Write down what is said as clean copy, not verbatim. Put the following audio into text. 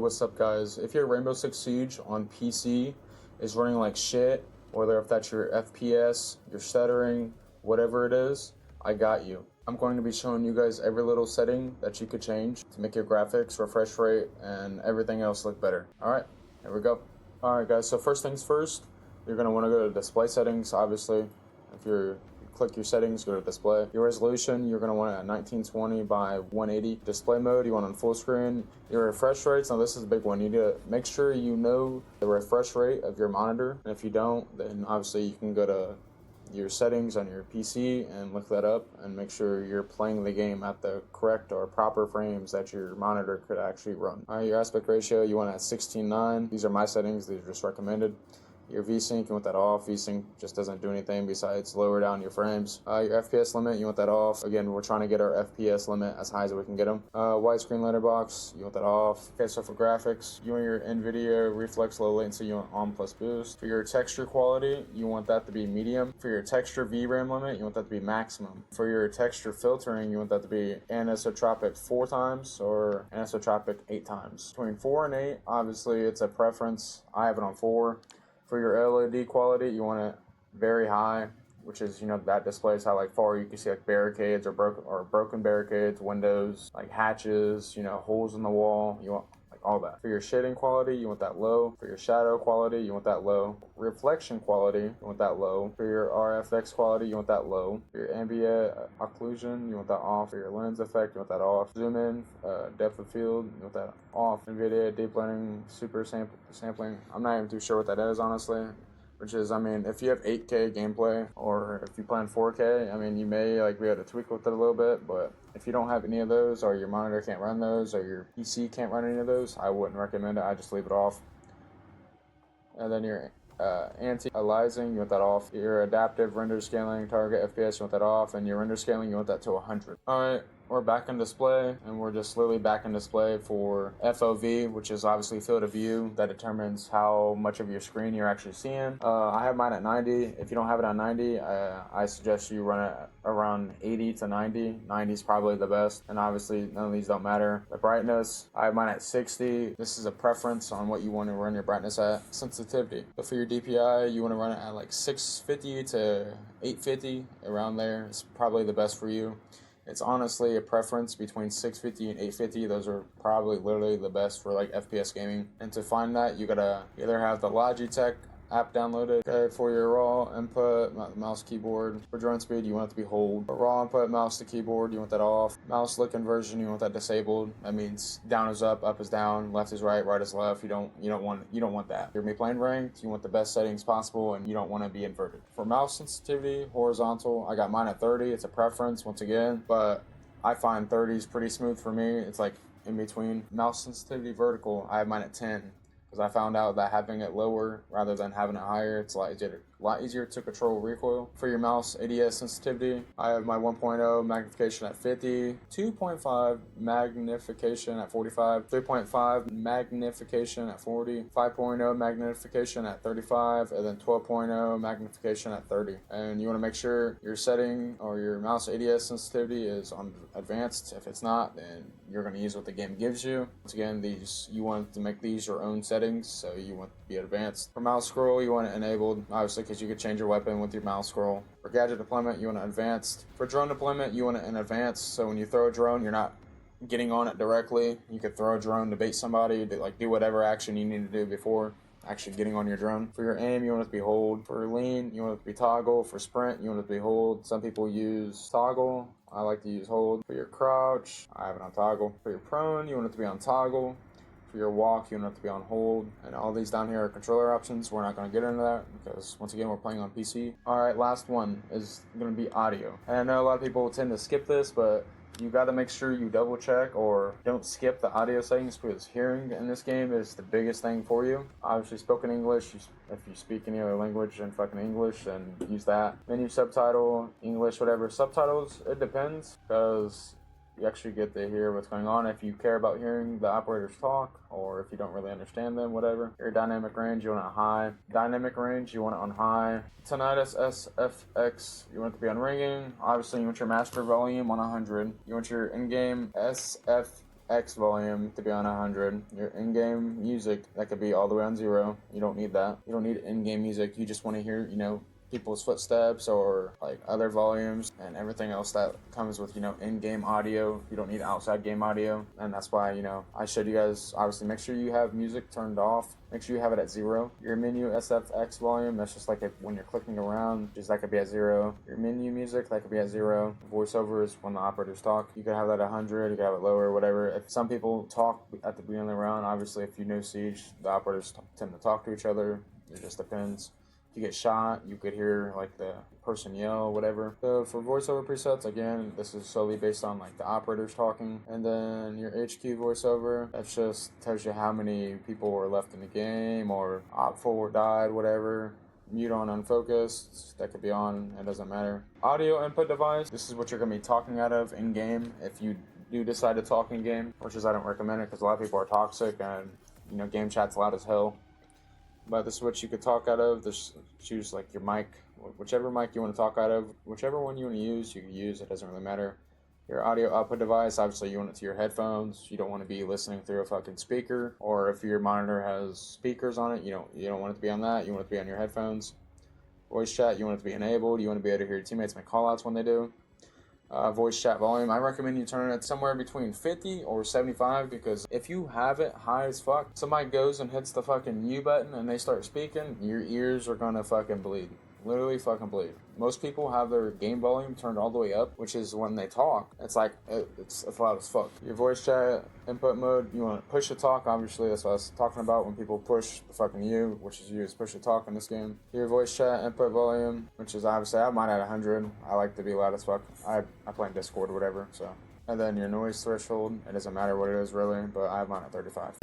what's up guys? If your Rainbow Six Siege on PC is running like shit, whether if that's your FPS, your stuttering, whatever it is, I got you. I'm going to be showing you guys every little setting that you could change to make your graphics, refresh rate, and everything else look better. Alright, here we go. Alright guys, so first things first, you're going to want to go to display settings, obviously. If you're click your settings, go to display. Your resolution, you're going to want it at 1920 by 180. Display mode, you want on full screen. Your refresh rates, now this is a big one. You need to make sure you know the refresh rate of your monitor. And if you don't, then obviously you can go to your settings on your PC and look that up and make sure you're playing the game at the correct or proper frames that your monitor could actually run. Alright, your aspect ratio, you want it at 16:9. These are my settings, these are just recommended. Your VSync, you want that off. VSync just doesn't do anything besides lower down your frames. Your FPS limit, you want that off. Again, we're trying to get our FPS limit as high as we can get them. Widescreen letterbox, you want that off. Okay, so for graphics, you want your NVIDIA Reflex low latency, you want on plus boost. For your texture quality, you want that to be medium. For your texture VRAM limit, you want that to be maximum. For your texture filtering, you want that to be anisotropic 4 times or anisotropic 8 times. Between 4 and 8, obviously it's a preference. I have it on 4. For your LED quality, you want it very high, which is, that displays how far you can see barricades or broken barricades, windows, hatches, holes in the wall. You want all that. For your shading quality, you want that low. For your shadow quality, you want that low. Reflection quality, you want that low. For your RFX quality, you want that low. For your ambient occlusion, you want that off. For your lens effect, you want that off. Zoom in, depth of field, you want that off. NVIDIA deep learning super sampling, I'm not even too sure what that is, honestly. Which is, if you have 8K gameplay or if you play in 4K, you may be able to tweak with it a little bit, but if you don't have any of those or your monitor can't run those or your PC can't run any of those, I wouldn't recommend it. I just leave it off. And then your anti-aliasing, you want that off. Your adaptive render scaling, target FPS, you want that off. And your render scaling, you want that to 100. Alright, we're back in display, and we're just literally back in display for FOV, which is obviously field of view. That determines how much of your screen you're actually seeing. I have mine at 90. If you don't have it at 90, I suggest you run it around 80 to 90. 90 is probably the best, and obviously none of these don't matter. The brightness, I have mine at 60. This is a preference on what you want to run your brightness at. Sensitivity, but for your DPI, you want to run it at 650 to 850, around there. It's probably the best for you. It's honestly a preference between 650 and 850. Those are probably literally the best for FPS gaming. And to find that, you gotta either have the Logitech app downloaded. Okay, for your raw input, mouse, keyboard. For drone speed, you want it to be hold. For raw input, mouse to keyboard, you want that off. Mouse look conversion, you want that disabled. That means down is up is down, left is right is left. You don't want that. If you're playing ranked, you want the best settings possible, and you don't want to be inverted. For mouse sensitivity, horizontal, I got mine at 30. It's a preference once again, but I find 30 is pretty smooth for me. It's in between. Mouse sensitivity vertical, I have mine at 10. Because I found out that having it lower rather than having it higher, it's a lot easier to control recoil. For your mouse ADS sensitivity, I have my 1.0 magnification at 50, 2.5 magnification at 45, 3.5 magnification at 40, 5.0 magnification at 35, and then 12.0 magnification at 30. And you want to make sure your setting or your mouse ADS sensitivity is on advanced. If it's not, then you're going to use what the game gives you. Once again, you want to make these your own settings, so you want to be advanced. For mouse scroll, you want it enabled, obviously, because you could change your weapon with your mouse scroll. For gadget deployment, you want it advanced. For drone deployment, you want it in advanced, so when you throw a drone, you're not getting on it directly. You could throw a drone to bait somebody, to do whatever action you need to do before actually getting on your drone. For your aim, you want it to be hold. For lean, you want it to be toggle. For sprint, you want it to be hold. Some people use toggle. I like to use hold. For your crouch, I have it on toggle. For your prone, you want it to be on toggle. For your walk, you want it to be on hold. And all these down here are controller options. We're not going to get into that because, once again, we're playing on PC. Alright, last one is going to be audio. And I know a lot of people tend to skip this, but you got to make sure you double check or don't skip the audio settings, because hearing in this game is the biggest thing for you. Obviously, spoken English, if you speak any other language than fucking English, then use that. Menu subtitle, English, whatever. Subtitles, it depends, because you actually get to hear what's going on if you care about hearing the operators talk, or if you don't really understand them, whatever. Your dynamic range, you want it on high. Dynamic range, you want it on high. Tinnitus SFX, you want it to be on ringing. Obviously, you want your master volume on 100. You want your in-game SF SFX volume to be on 100. Your in-game music, that could be all the way on 0. You don't need that. You don't need in-game music. You just want to hear, people's footsteps or like other volumes and everything else that comes with, in-game audio. You don't need outside game audio. And that's why, I showed you guys, obviously make sure you have music turned off. Make sure you have it at 0. Your menu SFX volume, that's just like when you're clicking around, just that could be at 0. Your menu music, that could be at 0. Voiceover is when the operators talk. You could have that at 100, you could have it lower, whatever. If some people talk at the beginning of the round, obviously if you know Siege, the operators tend to talk to each other. It just depends. If you get shot, you could hear like the person yell, whatever. So for voiceover presets, again, this is solely based on like the operators talking. And then your HQ voiceover, that just tells you how many people were left in the game or op4 died, whatever. Mute on unfocused, that could be on, it doesn't matter. Audio input device, this is what you're going to be talking out of in game if you do decide to talk in game, which is I don't recommend it because a lot of people are toxic and game chat's loud as hell. But this is what you could talk out of. Just choose like your mic, whichever mic you want to talk out of, whichever one you want to use, you can use. It doesn't really matter. Your audio output device, obviously you want it to your headphones. You don't want to be listening through a fucking speaker, or if your monitor has speakers on it, you don't want it to be on that. You want it to be on your headphones. Voice chat, you want it to be enabled. You want to be able to hear your teammates make callouts when they do. Voice chat volume, I recommend you turn it somewhere between 50 or 75 because if you have it high as fuck, somebody goes and hits the fucking mute button and they start speaking, your ears are gonna fucking bleed. Literally fucking bleed. Most people have their game volume turned all the way up, which is when they talk. It's like, it's loud as fuck. Your voice chat input mode, you want to push to talk, obviously, that's what I was talking about when people push the fucking U, which is use push to talk in this game. Your voice chat input volume, which is obviously, I have mine at 100. I like to be loud as fuck. I play in Discord or whatever, so. And then your noise threshold, it doesn't matter what it is really, but I have mine at 35.